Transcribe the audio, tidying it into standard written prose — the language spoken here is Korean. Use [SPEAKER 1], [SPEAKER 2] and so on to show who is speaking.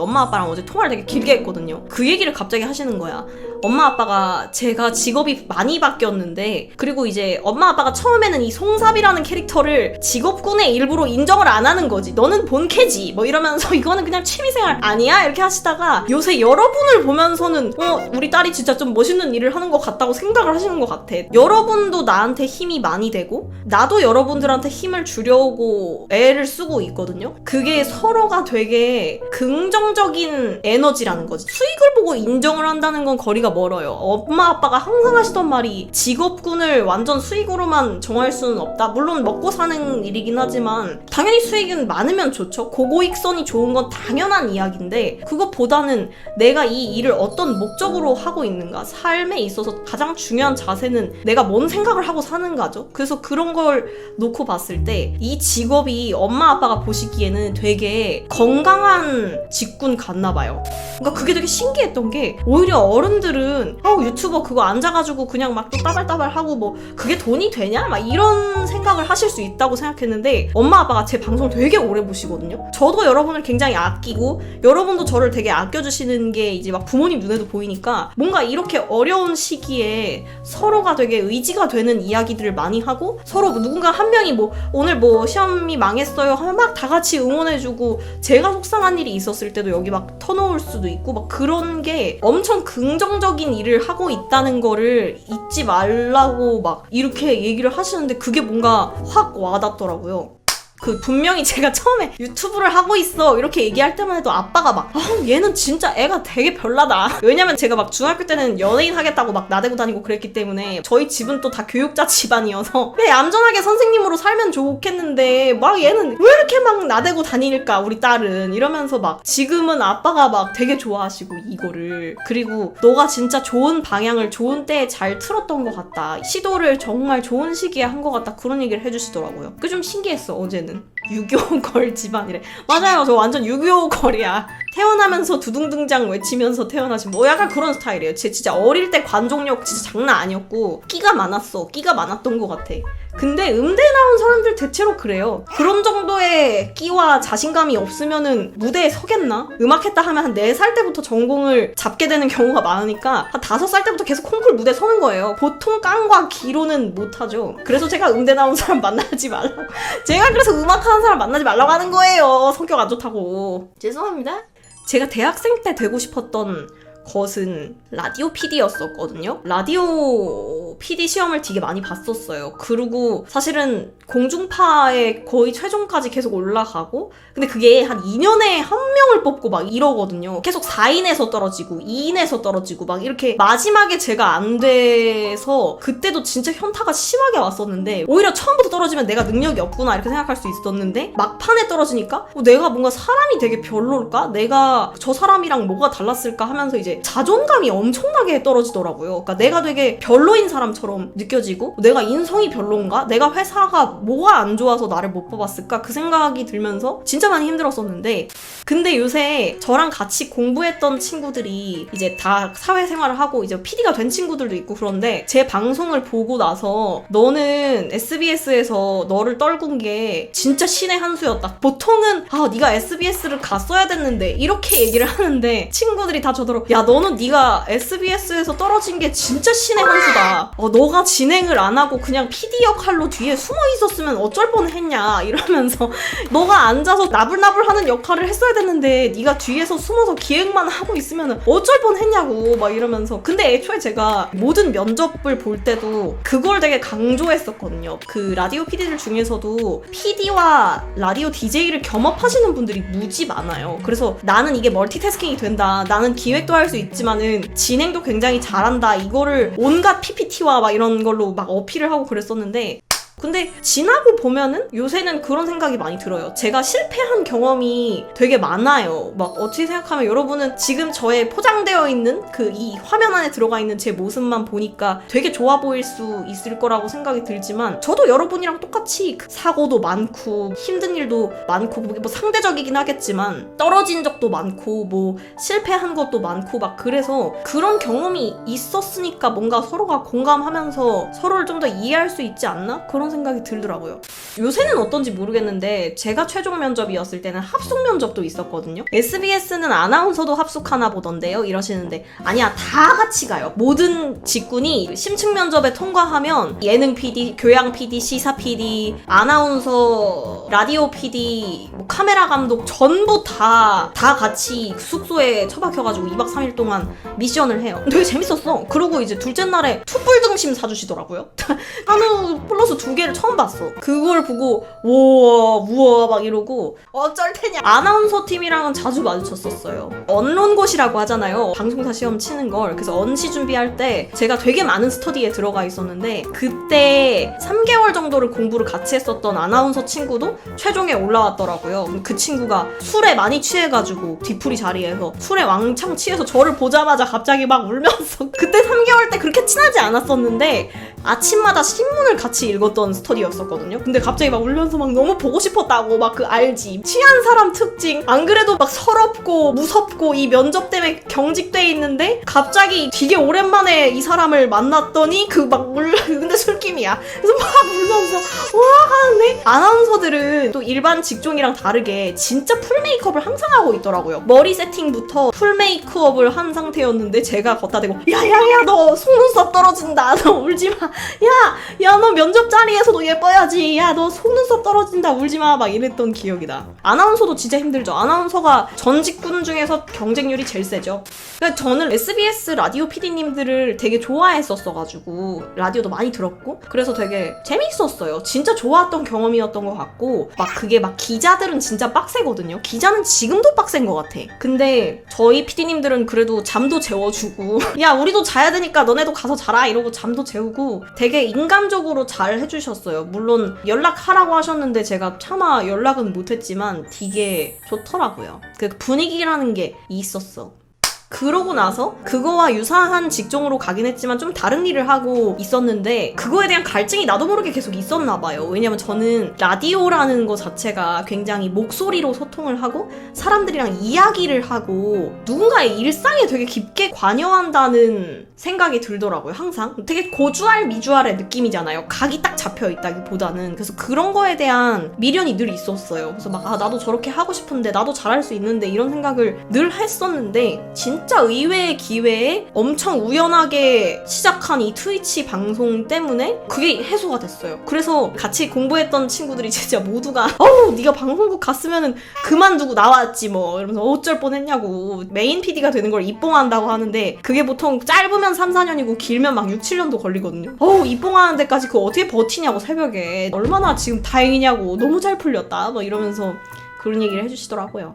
[SPEAKER 1] 엄마 아빠랑 어제 통화를 되게 길게 했거든요. 그 얘기를 갑자기 하시는 거야. 엄마 아빠가 제가 직업이 많이 바뀌었는데, 그리고 이제 엄마 아빠가 처음에는 이 송사비라는 캐릭터를 직업군의 일부로 인정을 안 하는 거지. 너는 본캐지 뭐 이러면서 이거는 그냥 취미생활 아니야? 이렇게 하시다가 요새 여러분을 보면서는 우리 딸이 진짜 좀 멋있는 일을 하는 것 같다고 생각을 하시는 것 같아. 여러분도 나한테 힘이 많이 되고 나도 여러분들한테 힘을 주려고 애를 쓰고 있거든요. 그게 서로가 되게 긍정적인 에너지라는 거지. 수익을 보고 인정을 한다는 건 거리가 멀어요. 엄마 아빠가 항상 하시던 말이 직업군을 완전 수익으로만 정할 수는 없다. 물론 먹고 사는 일이긴 하지만 당연히 수익은 많으면 좋죠. 고고익선이 좋은 건 당연한 이야기인데, 그것보다는 내가 이 일을 어떤 목적으로 하고 있는가, 삶에 있어서 가장 중요한 자세는 내가 뭔 생각을 하고 사는가죠. 그래서 그런 걸 놓고 봤을 때 이 직업이 엄마 아빠가 보시기에는 되게 건강한 직군 같나 봐요. 그러니까 그게 되게 신기했던 게, 오히려 어른들은 유튜버 그거 앉아가지고 그냥 막 또 따발따발하고 뭐 그게 돈이 되냐? 막 이런 생각을 하실 수 있다고 생각했는데, 엄마 아빠가 제 방송 되게 오래 보시거든요. 저도 여러분을 굉장히 아끼고 여러분도 저를 되게 아껴주시는 게 이제 막 부모님 눈에도 보이니까, 뭔가 이렇게 어려운 시기에 서로가 되게 의지가 되는 이야기들을 많이 하고, 서로 누군가 한 명이 뭐 오늘 뭐 시험이 망했어요 하면 막 다 같이 응원해주고, 제가 속상한 일이 있었을 때도 여기 막 터놓을 수도 있고, 막 그런 게 엄청 긍정적인 일을 하고 있다는 거를 잊지 말라고 막 이렇게 얘기를 하시는데, 그게 뭔가 확 와닿더라고요. 분명히 제가 처음에 유튜브를 하고 있어 이렇게 얘기할 때만 해도 아빠가 막 얘는 진짜 애가 되게 별나다. 왜냐면 제가 막 중학교 때는 연예인 하겠다고 막 나대고 다니고 그랬기 때문에, 저희 집은 또 다 교육자 집안이어서 그냥 얌전하게 선생님으로 살면 좋겠는데 막 얘는 왜 이렇게 막 나대고 다닐까 우리 딸은, 이러면서 막 지금은 아빠가 막 되게 좋아하시고 이거를, 그리고 너가 진짜 좋은 방향을 좋은 때에 잘 틀었던 것 같다, 시도를 정말 좋은 시기에 한 것 같다, 그런 얘기를 해주시더라고요. 그게 좀 신기했어. 어제는 유교 걸 집안이래. 맞아요, 저 완전 유교 걸이야. 태어나면서 두둥등장 외치면서 태어나지 뭐 약간 그런 스타일이에요. 진짜 어릴 때 관종력 진짜 장난 아니었고 끼가 많았던 것 같아. 근데 음대 나온 사람들 대체로 그래요. 그런 정도의 끼와 자신감이 없으면은 무대에 서겠나? 음악했다 하면 한 4살 때부터 전공을 잡게 되는 경우가 많으니까 한 5살 때부터 계속 콩쿨 무대에 서는 거예요. 보통 깡과 기로는 못하죠. 그래서 제가 음대 나온 사람 만나지 말라고, 제가 그래서 음악하는 사람 만나지 말라고 하는 거예요. 성격 안 좋다고. 죄송합니다. 제가 대학생 때 되고 싶었던 것은 라디오 PD였었거든요. 라디오 PD 시험을 되게 많이 봤었어요. 그리고 사실은 공중파에 거의 최종까지 계속 올라가고, 근데 그게 한 2년에 한 명을 뽑고 막 이러거든요. 계속 4인에서 떨어지고 2인에서 떨어지고 막 이렇게, 마지막에 제가 안 돼서 그때도 진짜 현타가 심하게 왔었는데, 오히려 처음부터 떨어지면 내가 능력이 없구나 이렇게 생각할 수 있었는데, 막판에 떨어지니까 내가 뭔가 사람이 되게 별로일까? 내가 저 사람이랑 뭐가 달랐을까 하면서 이제 자존감이 엄청나게 떨어지더라고요. 그러니까 내가 되게 별로인 사람처럼 느껴지고, 내가 인성이 별론가? 내가 회사가 뭐가 안 좋아서 나를 못 뽑았을까? 그 생각이 들면서 진짜 많이 힘들었었는데, 근데 요새 저랑 같이 공부했던 친구들이 이제 다 사회생활을 하고 이제 PD가 된 친구들도 있고, 그런데 제 방송을 보고 나서 너는 SBS에서 너를 떨군 게 진짜 신의 한 수였다. 보통은 네가 SBS를 갔어야 됐는데 이렇게 얘기를 하는데, 친구들이 다 저더러 야, 너는 네가 SBS에서 떨어진 게 진짜 신의 한 수다. 너가 진행을 안 하고 그냥 PD 역할로 뒤에 숨어 있었으면 어쩔 뻔했냐 이러면서, 너가 앉아서 나불나불하는 역할을 했어야 됐는데 네가 뒤에서 숨어서 기획만 하고 있으면 어쩔 뻔했냐고 막 이러면서. 근데 애초에 제가 모든 면접을 볼 때도 그걸 되게 강조했었거든요. 그 라디오 PD들 중에서도 PD와 라디오 DJ를 겸업하시는 분들이 무지 많아요. 그래서 나는 이게 멀티태스킹이 된다, 나는 기획도 할 수 있지만은 진행도 굉장히 잘한다, 이거를 온갖 PPT와 막 이런 걸로 막 어필을 하고 그랬었는데, 근데 지나고 보면은 요새는 그런 생각이 많이 들어요. 제가 실패한 경험이 되게 많아요. 막 어떻게 생각하면 여러분은 지금 저의 포장되어 있는 이 화면 안에 들어가 있는 제 모습만 보니까 되게 좋아 보일 수 있을 거라고 생각이 들지만, 저도 여러분이랑 똑같이 사고도 많고 힘든 일도 많고, 뭐 상대적이긴 하겠지만 떨어진 적도 많고 뭐 실패한 것도 많고 막, 그래서 그런 경험이 있었으니까 뭔가 서로가 공감하면서 서로를 좀 더 이해할 수 있지 않나? 그런 생각이 들더라고요. 요새는 어떤지 모르겠는데 제가 최종 면접이었을 때는 합숙 면접도 있었거든요. SBS는 아나운서도 합숙하나 보던데요? 이러시는데 아니야, 다 같이 가요. 모든 직군이 심층 면접에 통과하면 예능 PD, 교양 PD, 시사 PD, 아나운서, 라디오 PD, 뭐 카메라 감독 전부 다 같이 숙소에 처박혀가지고 2박 3일 동안 미션을 해요. 되게 재밌었어. 그리고 이제 둘째 날에 투뿔 등심 사주시더라고요. 한우 플러스 2개를 처음 봤어. 그걸 보고 우와 막 이러고 어쩔 테냐. 아나운서 팀이랑은 자주 마주쳤었어요. 언론고시라고 하잖아요. 방송사 시험 치는 걸. 그래서 언시 준비할 때 제가 되게 많은 스터디에 들어가 있었는데 그때 3개월 정도를 공부를 같이 했었던 아나운서 친구도 최종에 올라왔더라고요. 그 친구가 술에 많이 취해가지고 뒤풀이 자리에서 술에 왕창 취해서 저를 보자마자 갑자기 막 울면서 그때 3개월 때 그렇게 친하지 않았었는데 아침마다 신문을 같이 읽었던 스터디였었거든요. 근데 갑자기 막 울면서 막 너무 보고 싶었다고 막 그 알지. 취한 사람 특징. 안 그래도 막 서럽고 무섭고 이 면접 때문에 경직돼 있는데 갑자기 되게 오랜만에 이 사람을 만났더니 그 막 근데 술김이야. 그래서 막 울면서 와 하는데 아나운서들은 또 일반 직종이랑 다르게 진짜 풀 메이크업을 항상 하고 있더라고요. 머리 세팅부터 풀 메이크업을 한 상태였는데 제가 걷다 대고 야야야 너 속눈썹 떨어진다. 너 울지마. 야 너 면접 자리에서도 예뻐야지. 야 너 속눈썹 떨어진다. 울지마. 막 이랬던 기억이다. 아나운서도 진짜 힘들죠. 아나운서가 전 직군 중에서 경쟁률이 제일 세죠. 그러니까 저는 SBS 라디오 PD님들을 되게 좋아했었어가지고 라디오도 많이 들었고 그래서 되게 재밌었어요. 진짜 좋았던 경험이었던 것 같고 막 그게 막 기자들은 진짜 빡세거든요. 기자는 지금도 빡센 것 같아. 근데 저희 PD님들은 그래도 잠도 재워주고 야 우리도 자야 되니까 너네도 가서 자라 이러고 잠도 재우고 되게 인간적으로 잘 해주셨어요. 물론 연락하라고 하셨는데 제가 차마 연락은 못했지만 되게 좋더라고요. 그 분위기라는 게 있었어. 그러고 나서 그거와 유사한 직종으로 가긴 했지만 좀 다른 일을 하고 있었는데 그거에 대한 갈증이 나도 모르게 계속 있었나 봐요. 왜냐면 저는 라디오라는 거 자체가 굉장히 목소리로 소통을 하고 사람들이랑 이야기를 하고 누군가의 일상에 되게 깊게 관여한다는 생각이 들더라고요. 항상 되게 고주알 미주알의 느낌이잖아요. 각이 딱 잡혀있다기보다는. 그래서 그런 거에 대한 미련이 늘 있었어요. 그래서 막 나도 저렇게 하고 싶은데 나도 잘할 수 있는데 이런 생각을 늘 했었는데 진짜 의외의 기회에 엄청 우연하게 시작한 이 트위치 방송 때문에 그게 해소가 됐어요. 그래서 같이 공부했던 친구들이 진짜 모두가 네가 방송국 갔으면은 그만두고 나왔지 뭐 이러면서 어쩔 뻔했냐고. 메인 PD가 되는 걸 입봉한다고 하는데 그게 보통 짧으면 3, 4년이고 길면 막 6, 7년도 걸리거든요. 입봉하는 데까지 그거 어떻게 버티냐고 새벽에. 얼마나 지금 다행이냐고. 너무 잘 풀렸다 뭐 이러면서 그런 얘기를 해주시더라고요.